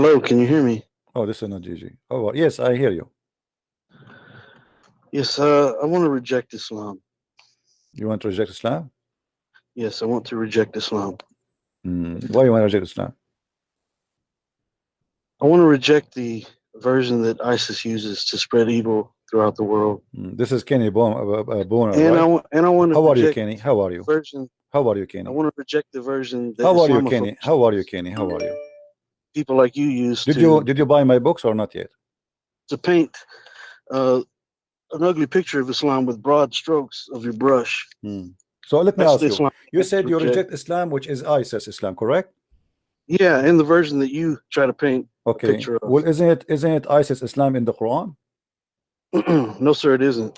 Hello, can you hear me? Oh, this is not Gigi. Oh, well, yes, I hear you. Yes, I want to reject Islam. You want to reject Islam? Yes, I want to reject Islam. Why you want to reject Islam? I want to reject the version that ISIS uses to spread evil throughout the world. This is Kenny Boner, And I want to How are you, reject Kenny? How are you? version. How are you, I Kenny? want to reject the version that How are you, Islamophobes, Kenny? How are you, Kenny? How are you? people like you use Did you buy my books or not yet? to paint an ugly picture of Islam with broad strokes of your brush. So let me That's ask the you. Islam You I said you reject. reject Islam, which is ISIS Islam, correct? Yeah, in the version that you try to paint a Okay. picture of. Well, isn't it ISIS Islam in the Quran? No, sir, it isn't.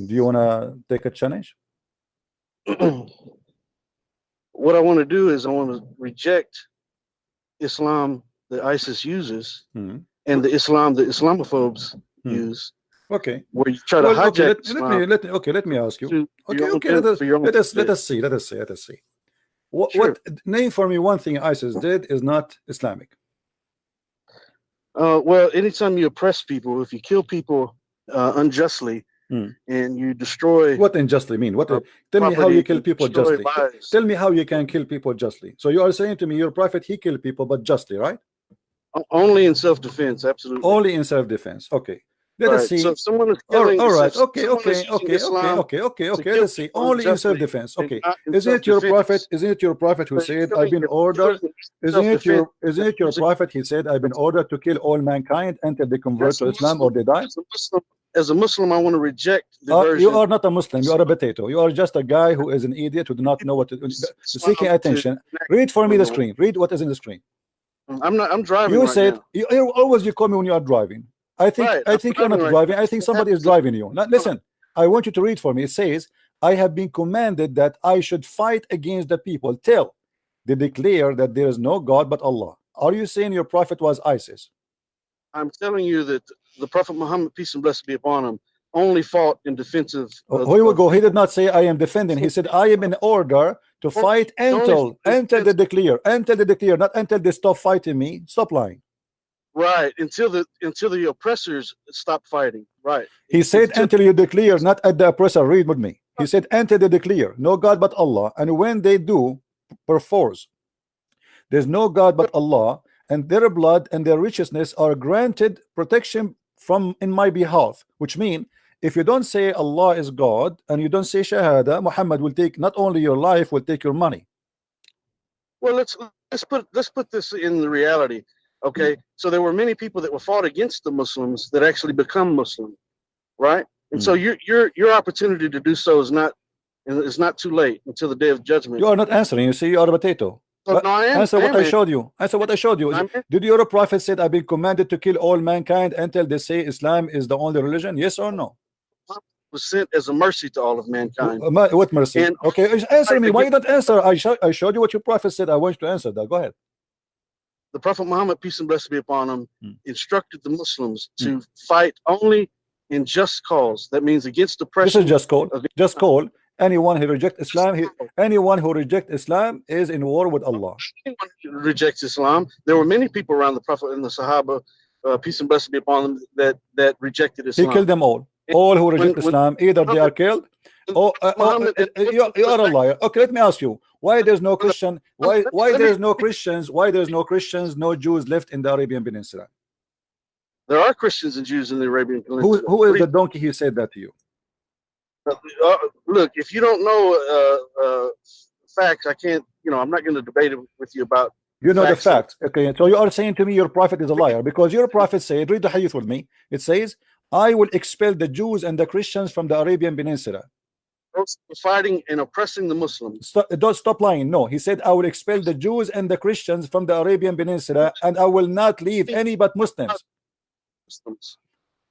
Do you wanna take a challenge? What I want to do is I want to reject Islam that ISIS uses and the Islam that Islamophobes use. Okay. Where you try to hijack let me ask you. Let us see. What name for me one thing ISIS did is not Islamic. Well, anytime you oppress people, if you kill people unjustly and you destroy what unjustly mean? Tell me how you kill people justly. Tell me how you can kill people justly. So you are saying to me your prophet he killed people but justly, right? Only in self-defense, absolutely. Only in self-defense. Okay. Let us see. So if someone is killing, all right. Okay. Let's see. Only in self-defense. Okay. Isn't it your prophet? Isn't it your prophet who said, "I've been ordered"? Isn't it your prophet? He said, "I've been ordered to kill all mankind until they convert to Islam or they die." As a Muslim, I want to reject the version. You are not a Muslim. You are a potato. You are just a guy who is an idiot who do not know what to seeking attention. Read for me the screen. Read what is in the screen. I'm driving. You right said now. you always you call me when you are driving. I think you're not driving. I think somebody is driving you. Now, listen, I want you to read for me. It says, I have been commanded that I should fight against the people till they declare that there is no God but Allah. Are you saying your prophet was ISIS? I'm telling you that the Prophet Muhammad, peace and blessings be upon him, only fought in defense of. Here we go. He did not say I am defending. He said I am in order to fight until they declare, not until they stop fighting me. Stop lying. Right, until the oppressors stop fighting. Right. He said until you declare, not at the oppressor. Read with me. He said until they declare no God but Allah, and when they do, perforce there's no God but Allah, and their blood and their righteousness are granted protection from in my behalf. Which means if you don't say Allah is God and you don't say Shahada, Muhammad will take not only your life, will take your money. Well, let's put this in the reality. Okay, so there were many people that were fought against the Muslims that actually become Muslim, right? And so your opportunity to do so is not too late until the day of judgment. You are not answering. You see, you are a potato. No, I am. Answer what I showed you. Answer what I showed you. Did your prophet said I've been commanded to kill all mankind until they say Islam is the only religion? Yes or no? Was sent as a mercy to all of mankind. What mercy? Okay, answer me. Why you don't answer? I showed you what your prophet said. I want you to answer that. Go ahead. The Prophet Muhammad, peace and blessings be upon him, instructed the Muslims to fight only in just cause. That means against oppression. This is just call. Just call. Anyone who rejects Islam, anyone who rejects Islam is in war with Allah. Anyone who rejects Islam. There were many people around the Prophet and the Sahaba, peace and blessings be upon them, that rejected Islam. He killed them all. All who reject Islam, either they are killed. You are a liar. Okay, let me ask you. Why there's no Christian? Why there's no Christians? Why there's no Christians? No Jews left in the Arabian Peninsula? There are Christians and Jews in the Arabian Peninsula. Who is the donkey who said that to you? Look, if you don't know facts, I can't. I'm not going to debate it with you about. You know the facts. Okay, so you are saying to me your prophet is a liar because your prophet said, read the hadith with me. It says, I will expel the Jews and the Christians from the Arabian Peninsula. Fighting and oppressing the Muslims. Don't stop lying. No, he said I will expel the Jews and the Christians from the Arabian Peninsula, and I will not leave any but Muslims.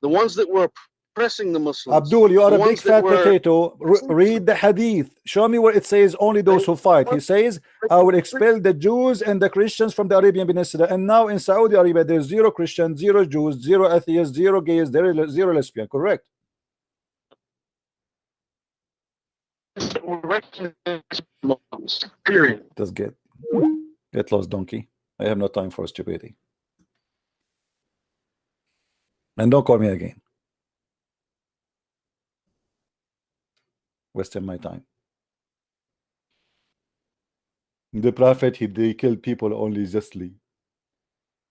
The ones that were oppressing the Muslims. Abdul, you are a big fat potato. Read the hadith. Show me where it says only those who fight. He says I will expel the Jews and the Christians from the Arabian Peninsula, and now in Saudi Arabia there's zero Christians, zero Jews, zero atheists, zero gays, zero lesbian. Correct? Period. Just get lost, donkey. I have no time for stupidity. And don't call me again. Wasting my time. The prophet, they killed people only justly.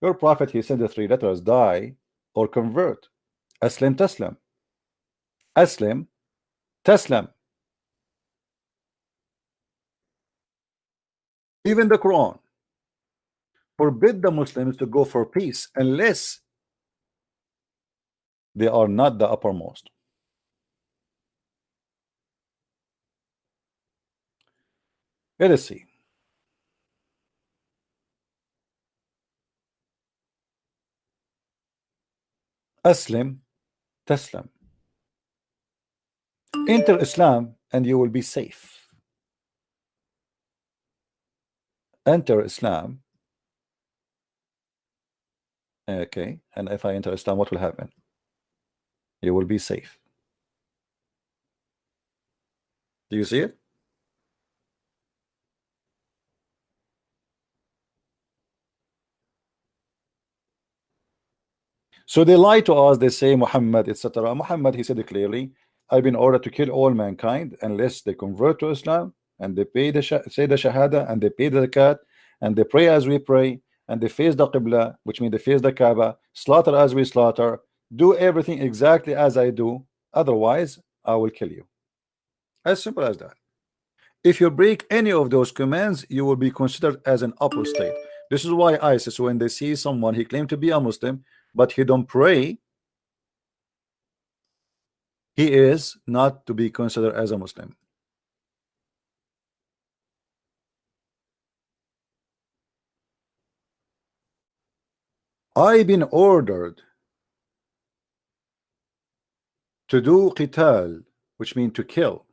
Your prophet, he said the three letters: die or convert. Aslim taslam. Aslim taslam. Even the Quran forbid the Muslims to go for peace unless they are not the uppermost. Let us see. Aslim taslam. Enter Islam and you will be safe. Enter Islam. Okay, and if I enter Islam, what will happen? You will be safe. Do you see it? So they lie to us. They say Muhammad, etc. Muhammad, he said it clearly, I've been ordered to kill all mankind unless they convert to Islam and they pay the say the Shahada and they pay the zakat and they pray as we pray and they face the Qibla, which means they face the Kaaba, slaughter as we slaughter, do everything exactly as I do. Otherwise, I will kill you. As simple as that. If you break any of those commands, you will be considered as an apostate. This is why ISIS, when they see someone, he claimed to be a Muslim, but he don't pray, he is not to be considered as a Muslim. I've been ordered to do qital, which means to kill.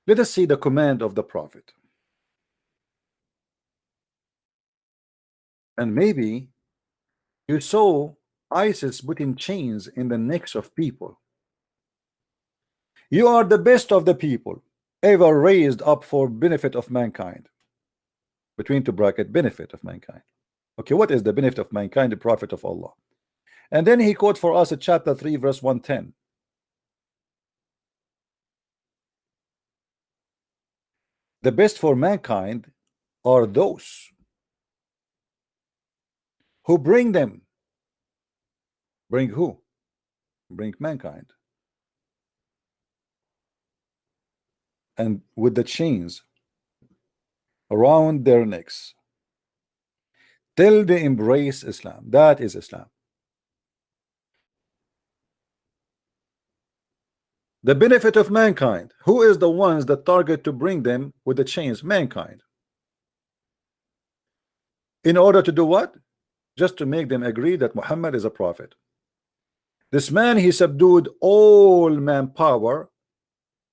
Let us see the command of the Prophet. And maybe you saw ISIS putting chains in the necks of people. You are the best of the people ever raised up for benefit of mankind. Between two bracket, benefit of mankind. Okay, what is the benefit of mankind? The Prophet of Allah. And then he quote for us at chapter 3 verse 110. The best for mankind are those who bring them. Bring who? Bring mankind. And with the chains around their necks till they embrace Islam. That is Islam. The benefit of mankind. Who is the ones that target to bring them with the chains? Mankind. In order to do what? Just to make them agree that Muhammad is a prophet. This man, he subdued all manpower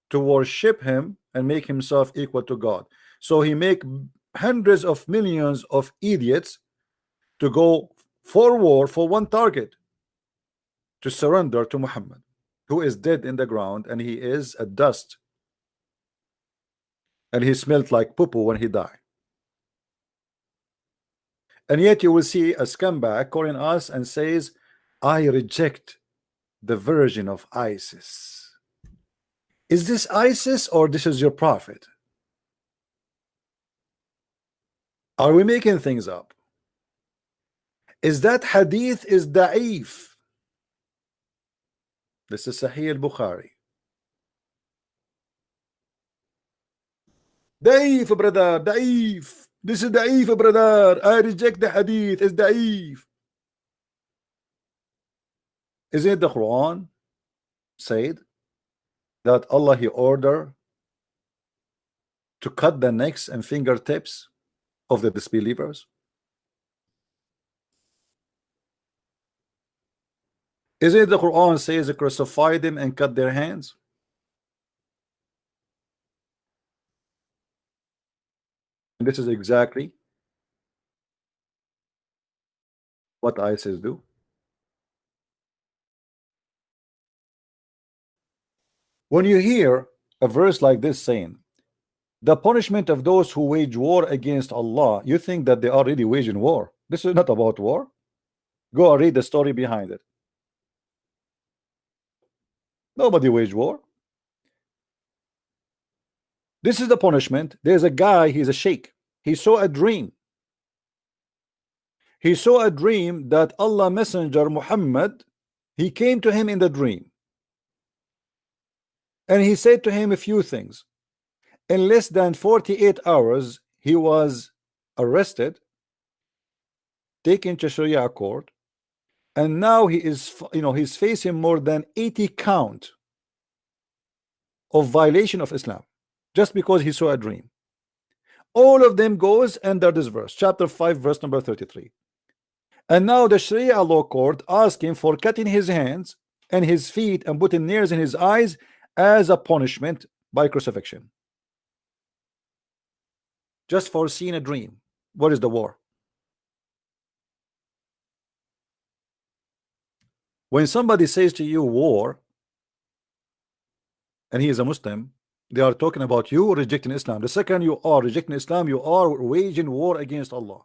to worship him and make himself equal to God. So he make hundreds of millions of idiots to go for war for one target, to surrender to Muhammad, who is dead in the ground and he is a dust and he smelled like poo-poo when he died. And yet you will see a scumbag calling us and says, I reject the version of ISIS. Is this ISIS or this is your prophet? Are we making things up? Is that hadith is da'if? This is Sahih al-Bukhari. Da'if, brother, da'if. This is da'if, brother. I reject the hadith. It's da'if. Isn't it the Quran said that Allah he ordered to cut the necks and fingertips of the disbelievers? Isn't it the Quran says crucify them and cut their hands? And this is exactly what ISIS do. When you hear a verse like this saying the punishment of those who wage war against Allah, you think that they are really waging war. This is not about war. Go and read the story behind it. Nobody waged war. This is the punishment. There's a guy, he's a sheikh. He saw a dream. He saw a dream that Allah Messenger Muhammad, he came to him in the dream. And he said to him a few things. In less than 48 hours, he was arrested, taken to Sharia court, and now he is, he's facing more than 80 count of violation of Islam, just because he saw a dream. All of them goes under this verse, chapter 5, verse number 33. And now the Sharia law court asked him for cutting his hands and his feet and putting nails in his eyes as a punishment by crucifixion, just for seeing a dream. What is the war? When somebody says to you war, and he is a Muslim, they are talking about you rejecting Islam. The second you are rejecting Islam, you are waging war against Allah.